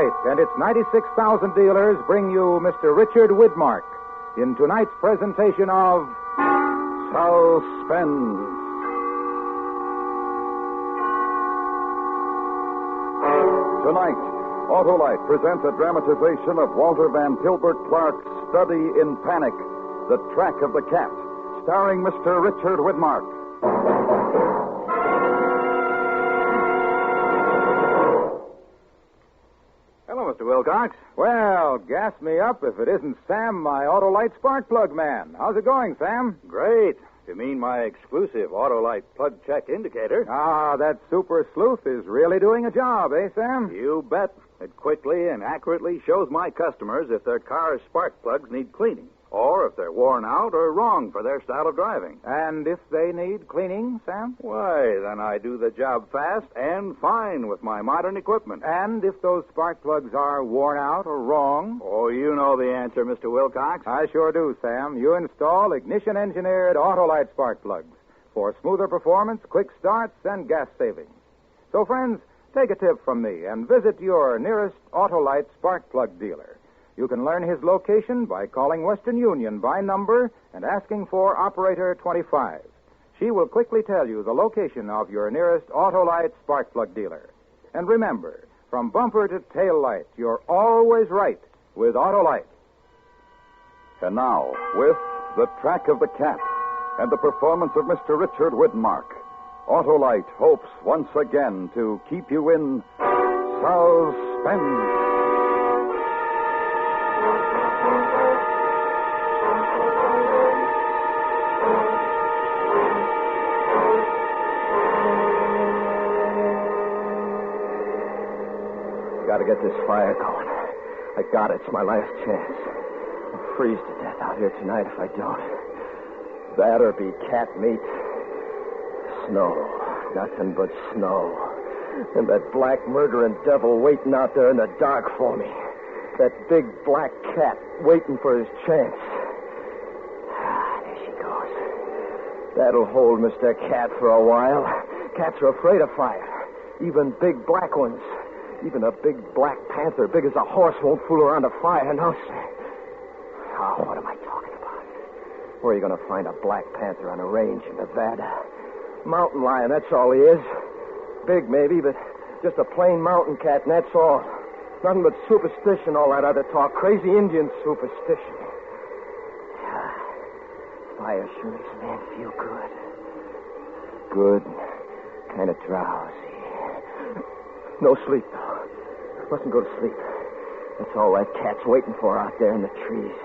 Autolite and its 96,000 dealers bring you Mr. Richard Widmark in tonight's presentation of Suspense. Tonight, Autolite presents a dramatization of Walter Van Tilburg Clark's Study in Panic, The Track of the Cat, starring Mr. Richard Widmark. Hello, Mr. Wilcox. Well, gas me up if it isn't Sam, my Autolite spark plug man. How's it going, Sam? Great. You mean my exclusive Autolite plug check indicator? Ah, that super sleuth is really doing a job, eh, Sam? You bet. It quickly and accurately shows my customers if their car's spark plugs need cleaning, or if they're worn out or wrong for their style of driving. And if they need cleaning, Sam? Why, then I do the job fast and fine with my modern equipment. And if those spark plugs are worn out or wrong? Oh, you know the answer, Mr. Wilcox. I sure do, Sam. You install ignition-engineered Autolite spark plugs for smoother performance, quick starts, and gas savings. So, friends, take a tip from me and visit your nearest Autolite spark plug dealer. You can learn his location by calling Western Union by number and asking for Operator 25. She will quickly tell you the location of your nearest Autolite spark plug dealer. And remember, from bumper to tail light, you're always right with Autolite. And now, with The Track of the Cat and the performance of Mr. Richard Widmark, Autolite hopes once again to keep you in suspense. Gotta get this fire going. I got it. It's my last chance. I'll freeze to death out here tonight if I don't. That or be cat meat. Snow. Nothing but snow. And that black murdering devil waiting out there in the dark for me. That big black cat waiting for his chance. There she goes. That'll hold Mr. Cat for a while. Cats are afraid of fire. Even big black ones. Even a big black panther, big as a horse, won't fool around a fire, no, sir. Oh, what am I talking about? Where are you going to find a black panther on a range in Nevada? Mountain lion, that's all he is. Big, maybe, but just a plain mountain cat, and that's all. Nothing but superstition, all that other talk. Crazy Indian superstition. Fire sure makes a man feel good. Good, kind of drowsy. No sleep, though. Mustn't go to sleep. That's all that cat's waiting for out there in the trees.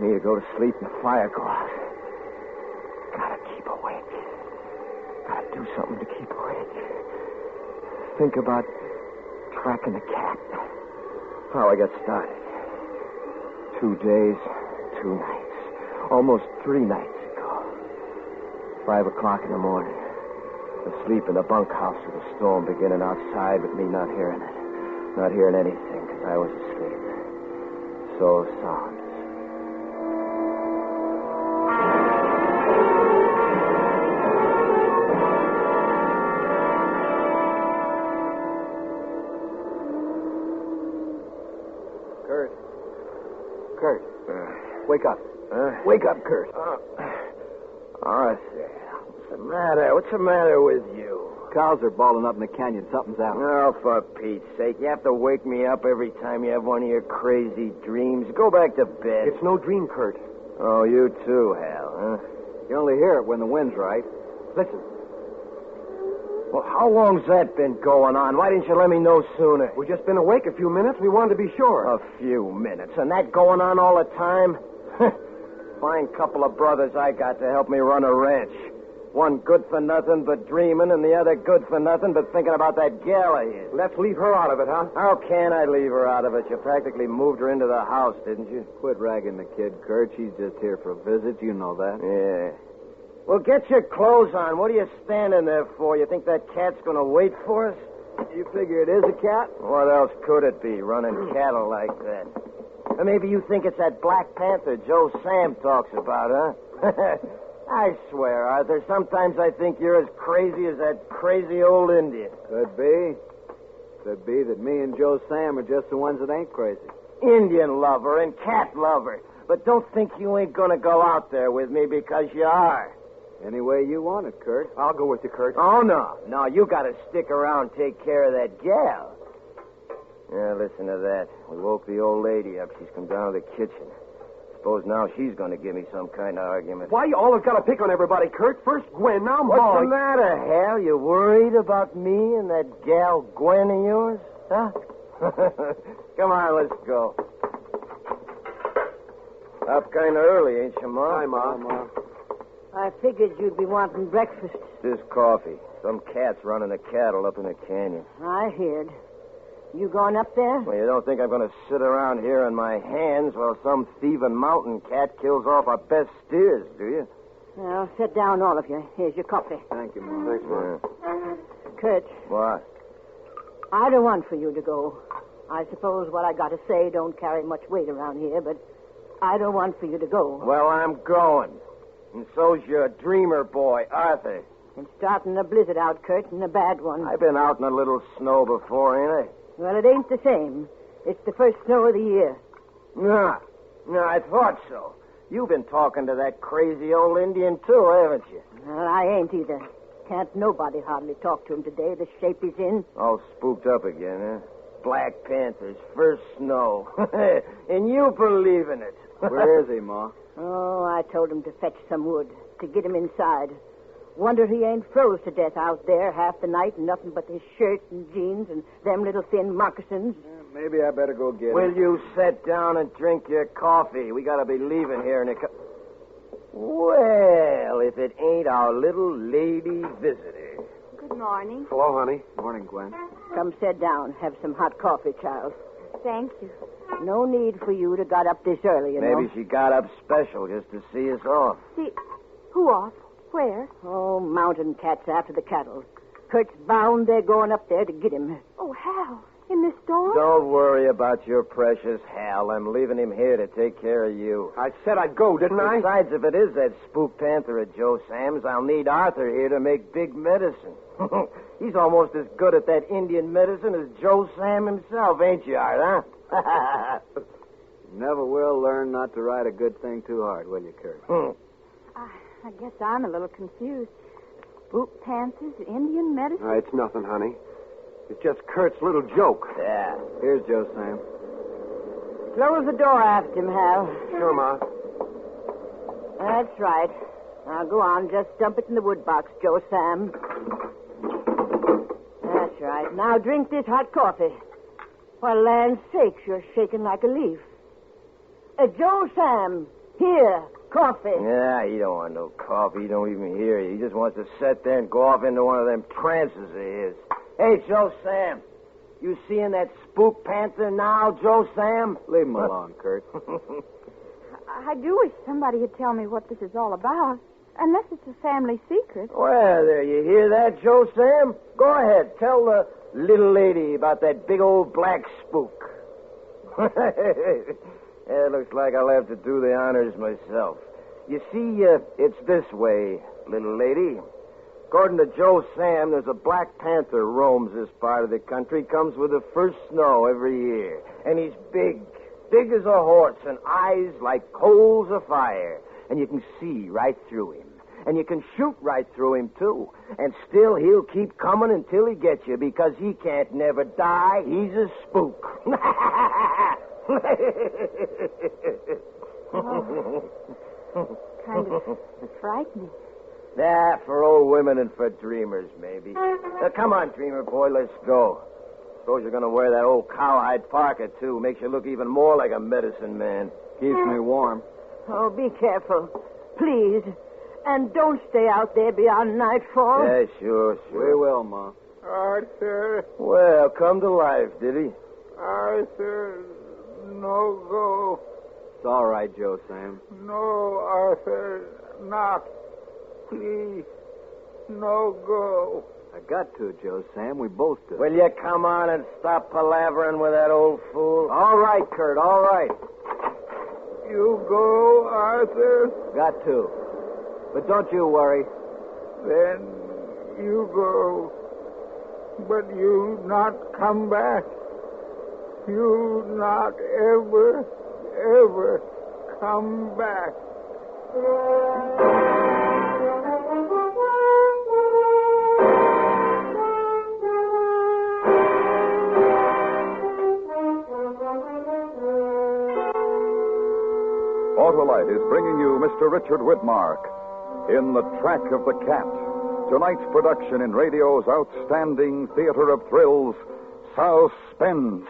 Me to go to sleep and the fire go out. Gotta keep awake. Gotta do something to keep awake. Think about tracking the cat. How I got started. 2 days, 2 nights. Almost 3 nights ago. 5 o'clock in the morning. Asleep in the bunkhouse with a storm beginning outside, but me not hearing it. Not hearing anything, because I was asleep. So sound. Kurt. Wake up. Wake up, Kurt. Arthur, what's the matter? What's the matter with you? Cows are balling up in the canyon. Something's out. Oh, for Pete's sake. You have to wake me up every time you have one of your crazy dreams. Go back to bed. It's no dream, Kurt. Oh, you too, Hal, huh? You only hear it when the wind's right. Listen. Well, how long's that been going on? Why didn't you let me know sooner? We've just been awake a few minutes. We wanted to be sure. A few minutes. And that going on all the time? Fine couple of brothers I got to help me run a ranch. One good for nothing but dreaming, and the other good for nothing but thinking about that gal of his. Let's leave her out of it, huh? How can I leave her out of it? You practically moved her into the house, didn't you? Quit ragging the kid, Kurt. She's just here for a visit. You know that. Yeah. Well, get your clothes on. What are you standing there for? You think that cat's going to wait for us? You figure it is a cat? What else could it be, running cattle like that? Or maybe you think it's that Black Panther Joe Sam talks about, huh? I swear, Arthur, sometimes I think you're as crazy as that crazy old Indian. Could be. Could be that me and Joe Sam are just the ones that ain't crazy. Indian lover and cat lover. But don't think you ain't gonna go out there with me because you are. Any way you want it, Kurt. I'll go with you, Kurt. Oh, no. No, you gotta stick around and take care of that gal. Yeah, listen to that. We woke the old lady up. She's come down to the kitchen. Suppose now she's gonna give me some kind of argument. Why you always gotta pick on everybody, Kurt? First Gwen, now What's Molly. the matter, Hal? You worried about me and that gal Gwen of yours? Huh? Come on, let's go. Up kind of early, ain't you, Ma? Hi, Ma. I figured you'd be wanting breakfast. This coffee. Some cat's running the cattle up in the canyon. I heard. You going up there? Well, you don't think I'm going to sit around here on my hands while some thieving mountain cat kills off our best steers, do you? Well, sit down, all of you. Here's your coffee. Thank you, Ma. Thanks, Ma. Kurt, What? I don't want for you to go. I suppose what I got to say don't carry much weight around here, but I don't want for you to go. Well, I'm going. And so's your dreamer boy, Arthur. It's starting a blizzard out, Kurt, and a bad one. I've been out in a little snow before, ain't I? Well, it ain't the same. It's the first snow of the year. No, I thought so. You've been talking to that crazy old Indian, too, haven't you? Well, I ain't either. Can't nobody hardly talk to him today, the shape he's in. All spooked up again, huh? Black Panthers, first snow. And you believe in it. Where is he, Ma? Oh, I told him to fetch some wood, to get him inside. Wonder he ain't froze to death out there half the night and nothing but his shirt and jeans and them little thin moccasins. Maybe I better go get Will him. you sit down and drink your coffee? We gotta be leaving here in a Well, if it ain't our little lady visitor. Good morning. Hello, honey. Morning, Gwen. Come sit down. Have some hot coffee, child. Thank you. No need for you to got up this early, you know. Maybe she got up special just to see us off. See, who off? Where? Oh, mountain cats after the cattle. Kurt's bound they're going up there to get him. Oh, Hal. In this storm? Don't worry about your precious Hal. I'm leaving him here to take care of you. I said I'd go, didn't I? Besides, if it is that spook panther of Joe Sam's, I'll need Arthur here to make big medicine. He's almost as good at that Indian medicine as Joe Sam himself, ain't you, Art, huh? Never will learn not to ride a good thing too hard, will you, Kurt? I guess I'm a little confused. Spook panthers, Indian medicine? It's nothing, honey. It's just Kurt's little joke. Yeah. Here's Joe Sam. Close the door after him, Hal. Sure, Ma. That's right. Now go on, just dump it in the wood box, Joe Sam. That's right. Now drink this hot coffee. For land's sakes, you're shaking like a leaf. Joe Sam, here, coffee. Yeah, he don't want no coffee. He don't even hear you. He just wants to sit there and go off into one of them trances of his. Hey, Joe Sam, you seeing that spook panther now, Joe Sam? Leave him alone, Kurt. I do wish somebody would tell me what this is all about. Unless it's a family secret. Well, there, you hear that, Joe Sam? Go ahead, tell the little lady about that big old black spook. It looks like I'll have to do the honors myself. You see, it's this way, little lady. According to Joe Sam, there's a black panther roams this part of the country, comes with the first snow every year. And he's big as a horse, and eyes like coals of fire. And you can see right through him. And you can shoot right through him, too. And still, he'll keep coming until he gets you, because he can't never die. He's a spook. Kind of frightening. Nah, for old women and for dreamers, maybe. Come on, dreamer boy, let's go. Suppose you're going to wear that old cowhide parka, too. Makes you look even more like a medicine man. Keeps me warm. Oh, be careful. Please. And don't stay out there beyond nightfall. Yeah, sure. We will, Ma. Arthur, Well, come to life, did he? Arthur, no go. It's all right, Joe Sam. No, Arthur, not. Please, no go. I got to, Joe Sam. We both do. Will you come on and stop palavering with that old fool? All right, Kurt, all right. You go, Arthur, Got to. But don't you worry. then you go. but you not come back. You not ever, ever come back. Autolite is bringing you Mr. Richard Widmark in The Track of the Cat. Tonight's production in radio's outstanding theater of thrills, Suspense.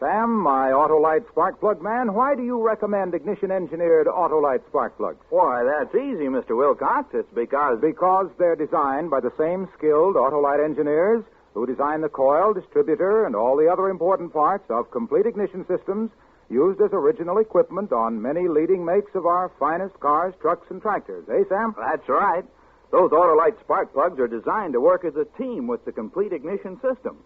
Sam, my Autolite spark plug man, why do you recommend ignition-engineered Autolite spark plugs? Why, that's easy, Mr. Wilcox. It's because... Because they're designed by the same skilled Autolite engineers who design the coil, distributor, and all the other important parts of complete ignition systems used as original equipment on many leading makes of our finest cars, trucks, and tractors. Eh, Sam? That's right. Those Autolite spark plugs are designed to work as a team with the complete ignition system.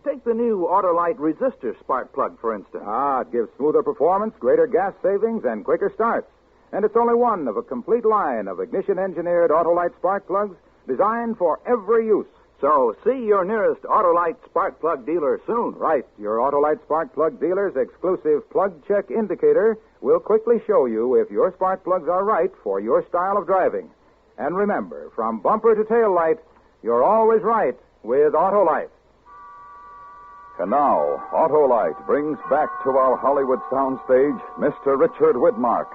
Take the new Autolite resistor spark plug, for instance. It gives smoother performance, greater gas savings, and quicker starts. And it's only one of a complete line of ignition-engineered Autolite spark plugs designed for every use. So see your nearest Autolite spark plug dealer soon. Right. Your Autolite spark plug dealer's exclusive plug check indicator will quickly show you if your spark plugs are right for your style of driving. And remember, from bumper to tail light, you're always right with Autolite. And now, Autolite brings back to our Hollywood soundstage Mr. Richard Widmark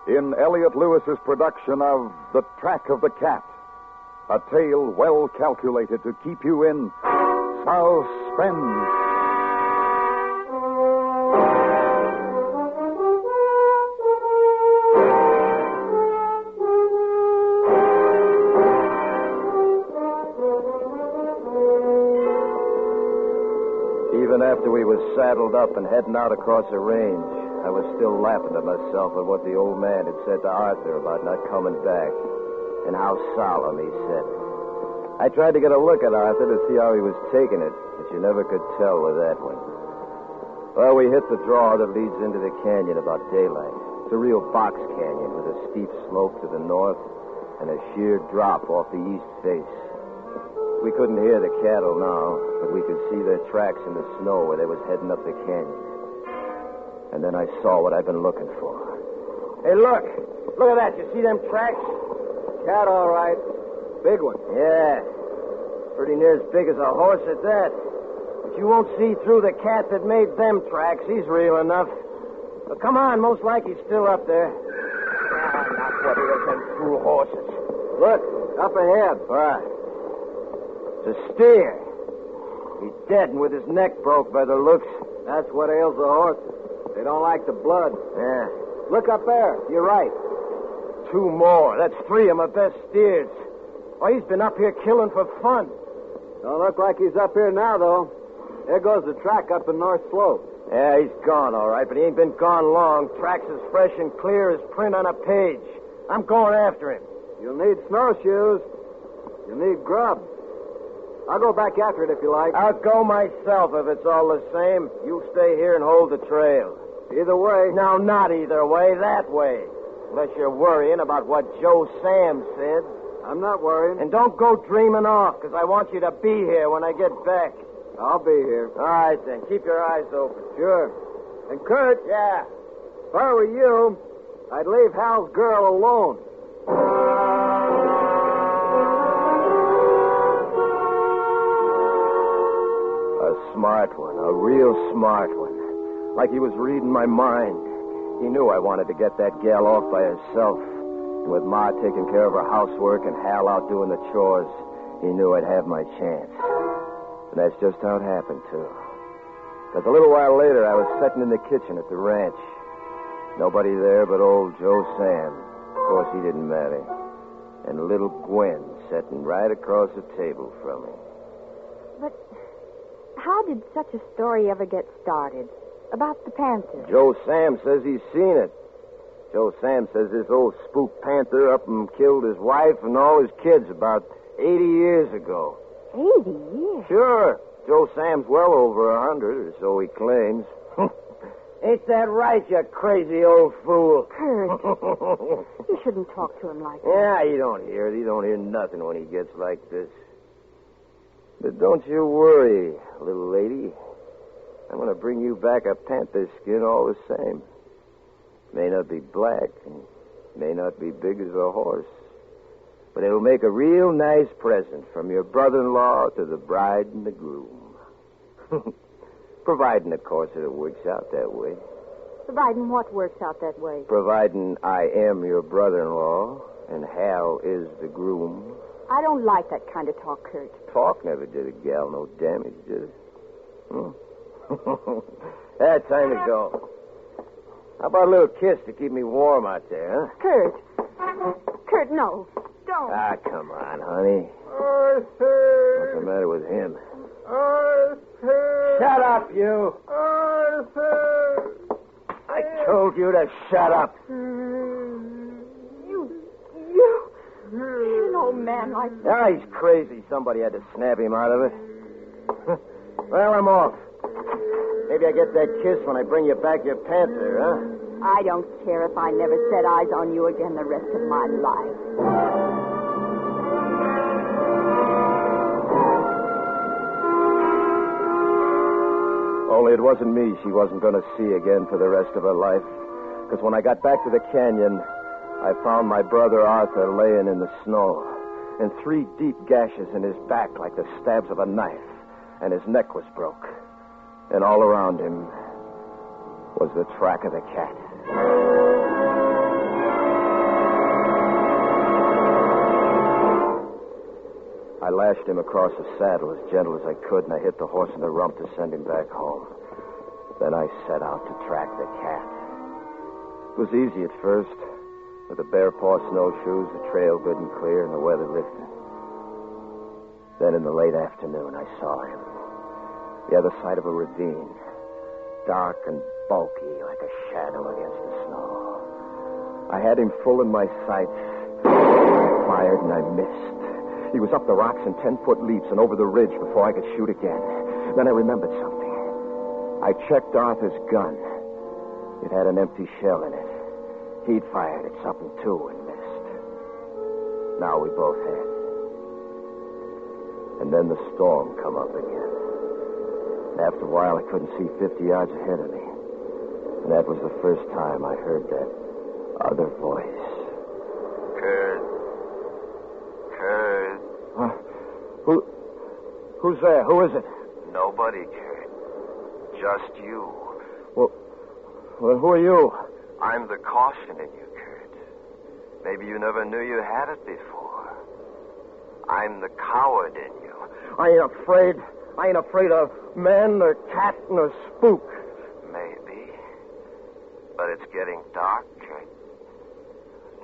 in Elliot Lewis's production of The Track of the Cat, a tale well calculated to keep you in suspense. Even after we was saddled up and heading out across the range, I was still laughing to myself at what the old man had said to Arthur about not coming back, and how solemn he said it. I tried to get a look at Arthur to see how he was taking it, but you never could tell with that one. Well, we hit the draw that leads into the canyon about daylight. It's a real box canyon with a steep slope to the north and a sheer drop off the east face. We couldn't hear the cattle now, but we could see their tracks in the snow where they was heading up the canyon. And then I saw what I've been looking for. Hey, look! Look at that. You see them tracks? Cat, all right. Big one. Yeah. Pretty near as big as a horse at that. But you won't see through the cat that made them tracks. He's real enough. But come on, most like he's still up there. Not what it is, them fool horses. Look, up ahead. What? It's a steer. He's dead and with his neck broke by the looks. That's what ails the horses. They don't like the blood. Yeah. Look up there. You're right. 2 more. That's 3 of my best steers. Why, he's been up here killing for fun. Don't look like he's up here now, though. There goes the track up the north slope. Yeah, he's gone, all right, but he ain't been gone long. Tracks as fresh and clear as print on a page. I'm going after him. You'll need snowshoes. You'll need grub. I'll go back after it if you like. I'll go myself if it's all the same. You stay here and hold the trail. Either way. No, not either way. That way. Unless you're worrying about what Joe Sam said. I'm not worrying. And don't go dreaming off, because I want you to be here when I get back. I'll be here. All right, then. Keep your eyes open. Sure. And Kurt. Yeah. If I were you, I'd leave Hal's girl alone. A smart one. A real smart one. Like he was reading my mind. He knew I wanted to get that gal off by herself. And with Ma taking care of her housework and Hal out doing the chores, he knew I'd have my chance. And that's just how it happened, too. Because a little while later, I was sitting in the kitchen at the ranch. Nobody there but old Joe Sam. Of course, he didn't matter. And little Gwen sitting right across the table from me. But how did such a story ever get started? About the panther? Joe Sam says he's seen it. Joe Sam says this old spook panther up and killed his wife and all his kids about 80 years ago. 80 years? Sure. Joe Sam's well over 100, or so he claims. Ain't Ain't that right, you crazy old fool? Kurt, you shouldn't talk to him like that. Yeah, you don't hear it. He don't hear nothing when he gets like this. But don't you worry, little lady. I'm going to bring you back a panther skin all the same. May not be black and may not be big as a horse. But it'll make a real nice present from your brother-in-law to the bride and the groom. Providing, of course, that it works out that way. Providing what works out that way? Providing I am your brother-in-law and Hal is the groom. I don't like that kind of talk, Kurt. Talk never did a gal no damage, did it? Time to go. How about a little kiss to keep me warm out there, huh? Kurt, no. Don't. Ah, come on, honey. Arthur! What's the matter with him? Arthur! Shut up, you! Arthur! I told you to shut up. You hit an old man like that. Ah, he's crazy. Somebody had to snap him out of it. Well, I'm off. Maybe I get that kiss when I bring you back your panther, huh? I don't care if I never set eyes on you again the rest of my life. Only it wasn't me she wasn't going to see again for the rest of her life. Because when I got back to the canyon, I found my brother Arthur laying in the snow, and 3 deep gashes in his back like the stabs of a knife, and his neck was broke. And all around him was the track of the cat. I lashed him across the saddle as gentle as I could, and I hit the horse in the rump to send him back home. Then I set out to track the cat. It was easy at first. With the bare paw snowshoes, the trail good and clear, and the weather lifting. Then in the late afternoon, I saw him. The other side of a ravine. Dark and bulky like a shadow against the snow. I had him full in my sights. I fired and I missed. He was up the rocks in 10-foot leaps and over the ridge before I could shoot again. Then I remembered something. I checked Arthur's gun. It had an empty shell in it. He'd fired at something, too, and missed. Now we both had. And then the storm come up again. And after a while, I couldn't see 50 yards ahead of me. And that was the first time I heard that other voice. Kurt. Who's there? Who is it? Nobody, Kurt. Just you. Well, who are you? I'm the caution in you, Kurt. Maybe you never knew you had it before. I'm the coward in you. I ain't afraid. I ain't afraid of man or cat nor spook. Maybe. But it's getting dark, Kurt.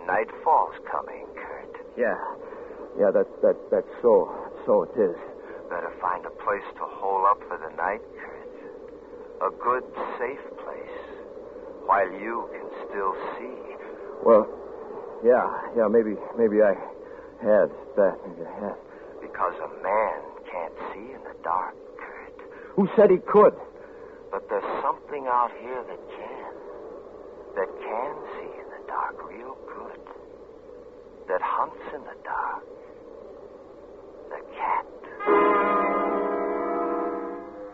Nightfall's coming, Kurt. Yeah, that's so. So it is. Better find a place to hole up for the night, Kurt. A good, safe place. While you can still see. Well, yeah, maybe I had that. Maybe I had. Because a man can't see in the dark, Kurt. Who said he could? But there's something out here that can. That can see in the dark real good. That hunts in the dark. The cat.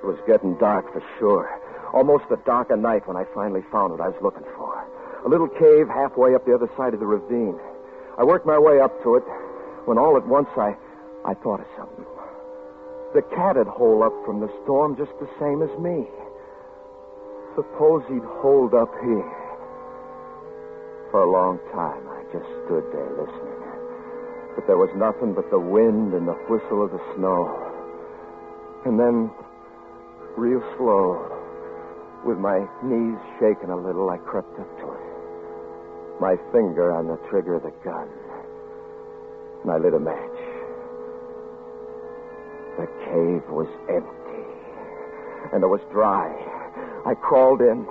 It was getting dark for sure. Almost the dark of night when I finally found what I was looking for. A little cave halfway up the other side of the ravine. I worked my way up to it when all at once I thought of something. The cat had holed up from the storm just the same as me. Suppose he'd holed up here. For a long time, I just stood there listening. But there was nothing but the wind and the whistle of the snow. And then, real slow, with my knees shaking a little, I crept up to it. My finger on the trigger of the gun. And I lit a match. The cave was empty. And it was dry. I crawled in.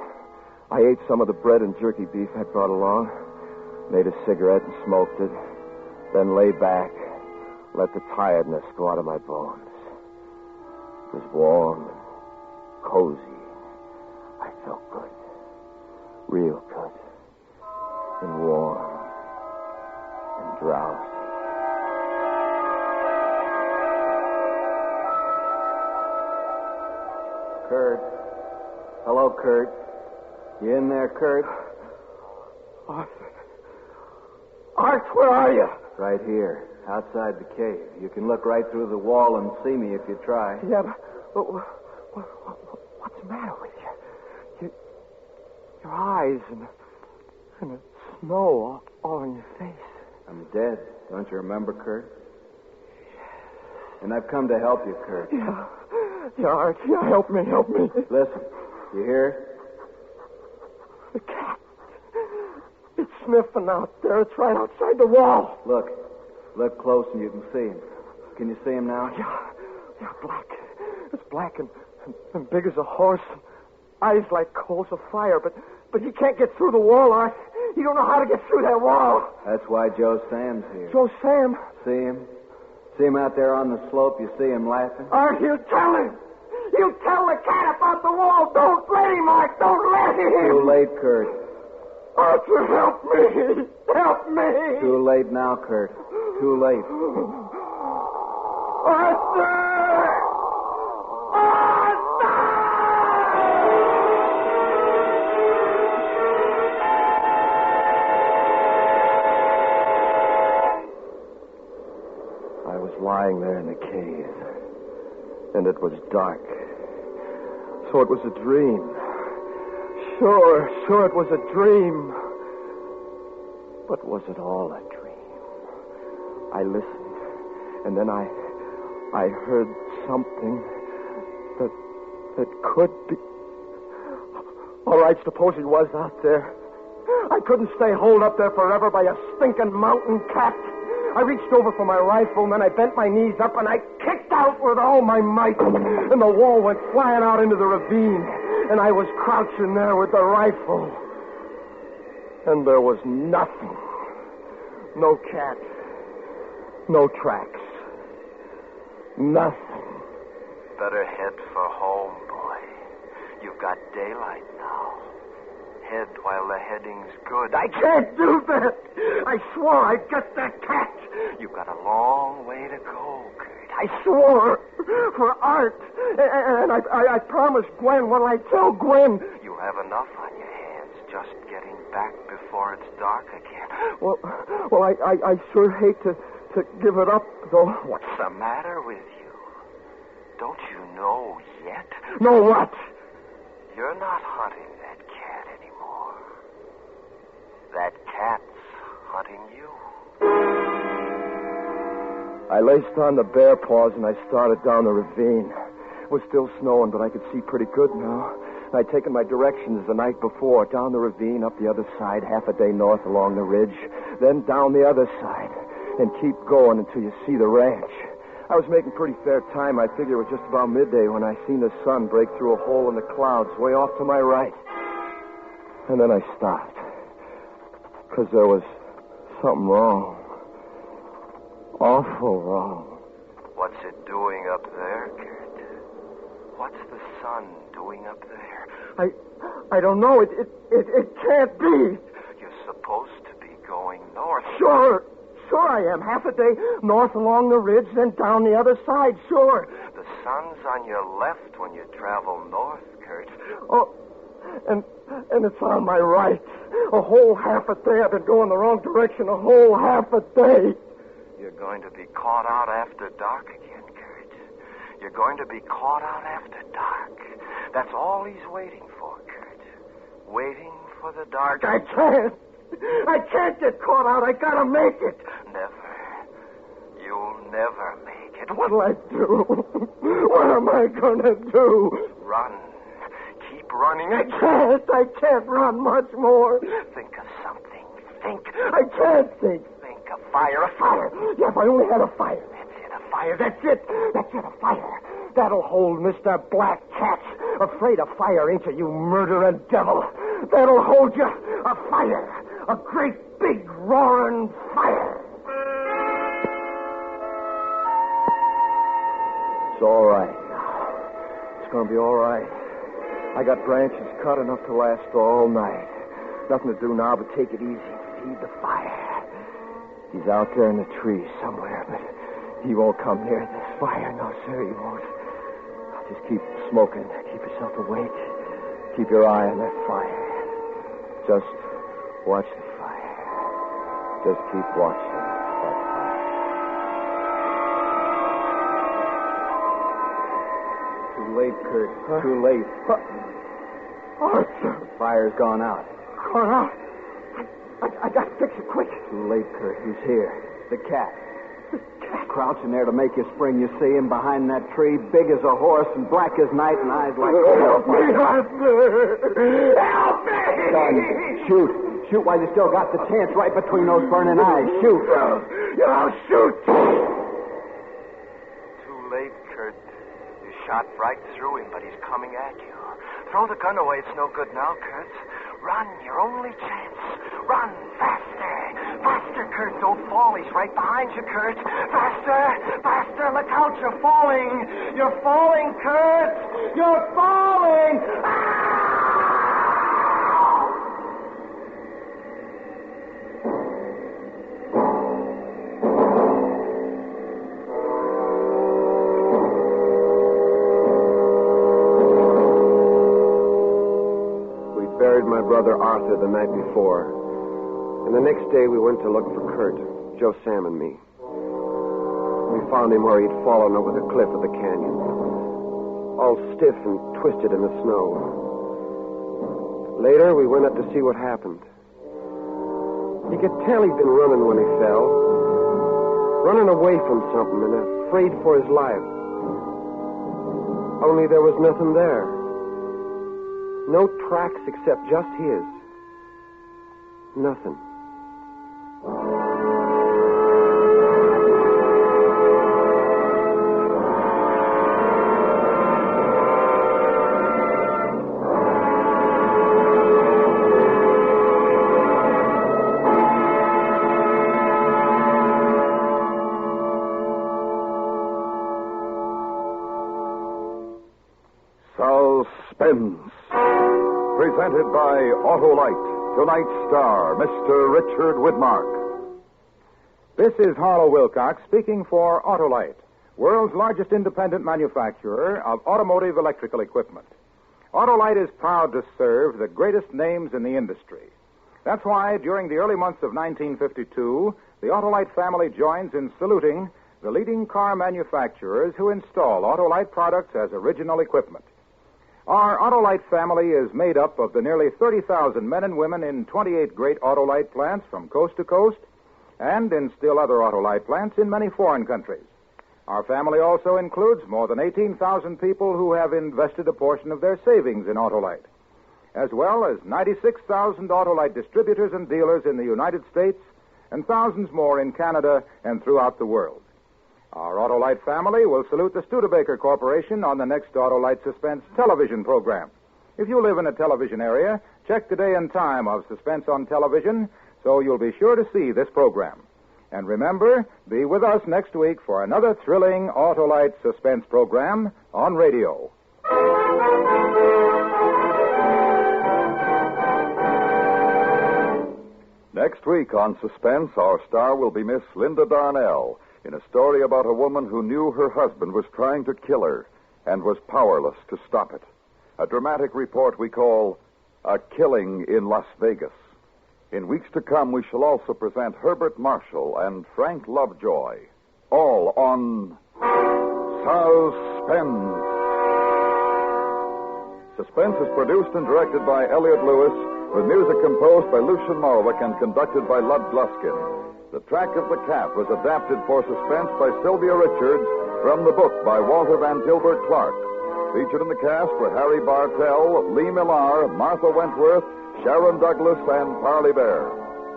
I ate some of the bread and jerky beef I'd brought along. Made a cigarette and smoked it. Then lay back. Let the tiredness go out of my bones. It was warm and cozy. I felt good. Real good. And warm. And drowsy. Kurt. Hello, Kurt. You in there, Kurt? Art, where are you? Right here, outside the cave. You can look right through the wall and see me if you try. Yeah, but what's the matter with you? Your eyes and the snow all in your face. I'm dead. Don't you remember, Kurt? And I've come to help you, Kurt. Yeah, Art. Yeah, help me. Listen, you hear? The cat. It's sniffing out there. It's right outside the wall. Look close and you can see him. Can you see him now? Yeah, black. It's black and big as a horse. Eyes like coals of fire, but he can't get through the wall, Art. He don't know how to get through that wall. That's why Joe Sam's here. Joe Sam? See him? See him out there on the slope? You see him laughing? Art, he'll tell him. He'll tell the cat about the wall. Don't let him, Art. Don't let him. Too late, Kurt. Arthur, help me. Help me. Too late now, Kurt. Too late. Arthur! I was lying there in the cave, and it was dark. So it was a dream. Sure, it was a dream. But was it all a dream? I listened, and then I heard something that could be... All right, suppose he was out there. I couldn't stay holed up there forever by a stinking mountain cat. I reached over for my rifle, and then I bent my knees up, and I kicked out with all my might. And the wall went flying out into the ravine. And I was crouching there with the rifle. And there was nothing. No cat. No tracks. Nothing. Better head for home, boy. You've got daylight now. Head while the heading's good. I can't do that. I swore I'd get that cat. You've got a long way to go, Kurt. I swore for Art. And I promised Gwen. What'll I tell Gwen? You have enough on your hands just getting back before it's dark again. Well, I sure hate to give it up, though. What's the matter with you? Don't you know yet? Know what? You're not hunting that cat anymore. That cat's hunting you. I laced on the bear paws and I started down the ravine. It was still snowing, but I could see pretty good now. I'd taken my directions the night before, down the ravine, up the other side, half a day north along the ridge, then down the other side, and keep going until you see the ranch. I was making pretty fair time. I figured it was just about midday when I seen the sun break through a hole in the clouds way off to my right. And then I stopped, because there was something wrong. Awful wrong. What's it doing up there, Kurt? What's the sun doing up there? I don't know. It can't be. You're supposed to be going north. Sure I am. Half a day north along the ridge, then down the other side, sure. The sun's on your left when you travel north, Kurt. Oh, and it's on my right. A whole half a day I've been going the wrong direction. A whole half a day. You're going to be caught out after dark again, Kurt. You're going to be caught out after dark. That's all he's waiting for, Kurt. Waiting for the dark. I can't get caught out. I gotta make it. Never. You'll never make it. What'll I do? What am I gonna do? Run. Keep running. I can't run much more. Think of something. Think. I can't think. Think of fire. A fire. Yeah, if I only had a fire. That's it, a fire. That's it, a fire. That'll hold Mr. Black Cat. Afraid of fire, ain't you, you murdering devil? That'll hold you. A fire. A great big roaring fire. It's all right. It's going to be all right. I got branches cut enough to last all night. Nothing to do now but take it easy. Feed the fire. He's out there in the trees somewhere, but he won't come near this fire. No, sir, he won't. Just keep smoking. Keep yourself awake. Keep your eye on that fire. Just watch the fire. Just keep watching that fire. Too late, Kurt. Huh? Too late. What? Arthur! The fire's gone out. Gone out? I got to fix it quick. Too late, Kurt. He's here. The cat. The cat? Crouching there to make you spring. You see him behind that tree, big as a horse and black as night and eyes like... Help me, Arthur! Help me! Son, shoot. Shoot while you still got the chance right between those burning eyes. Shoot. I'll shoot. Too late, Kurt. You shot right through him, but he's coming at you. Throw the gun away. It's no good now, Kurt. Run, your only chance. Run, faster. Faster, Kurt. Don't fall. He's right behind you, Kurt. Faster. Faster. Look out. You're falling. You're falling, Kurt. You're falling. My brother Arthur the night before. And the next day we went to look for Kurt, Joe Sam and me. We found him where he'd fallen over the cliff of the canyon, all stiff and twisted in the snow. Later we went up to see what happened. You could tell he'd been running when he fell, running away from something and afraid for his life. Only there was nothing there. No tracks except just his. Nothing. Suspense. Presented by Autolite. Tonight's star, Mr. Richard Widmark. This is Harlow Wilcox speaking for Autolite, world's largest independent manufacturer of automotive electrical equipment. Autolite is proud to serve the greatest names in the industry. That's why, during the early months of 1952, the Autolite family joins in saluting the leading car manufacturers who install Autolite products as original equipment. Our Autolite family is made up of the nearly 30,000 men and women in 28 great Autolite plants from coast to coast and in still other Autolite plants in many foreign countries. Our family also includes more than 18,000 people who have invested a portion of their savings in Autolite, as well as 96,000 Autolite distributors and dealers in the United States and thousands more in Canada and throughout the world. Our Autolite family will salute the Studebaker Corporation on the next Autolite Suspense television program. If you live in a television area, check the day and time of Suspense on television so you'll be sure to see this program. And remember, be with us next week for another thrilling Autolite Suspense program on radio. Next week on Suspense, our star will be Miss Linda Darnell, in a story about a woman who knew her husband was trying to kill her and was powerless to stop it. A dramatic report we call A Killing in Las Vegas. In weeks to come, we shall also present Herbert Marshall and Frank Lovejoy, all on Suspense. Suspense is produced and directed by Elliott Lewis, with music composed by Lucian Morwick and conducted by Lud Gluskin. The Track of the Cat was adapted for Suspense by Sylvia Richards from the book by Walter Van Tilburg Clark. Featured in the cast were Harry Bartell, Lee Millar, Martha Wentworth, Sharon Douglas, and Parley Bear.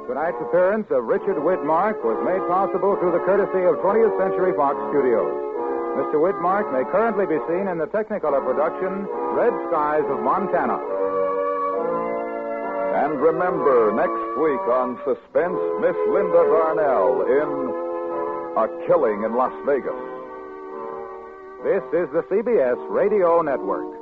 Tonight's appearance of Richard Widmark was made possible through the courtesy of 20th Century Fox Studios. Mr. Widmark may currently be seen in the Technicolor production Red Skies of Montana. And remember, next week on Suspense, Miss Linda Darnell in A Killing in Las Vegas. This is the CBS Radio Network.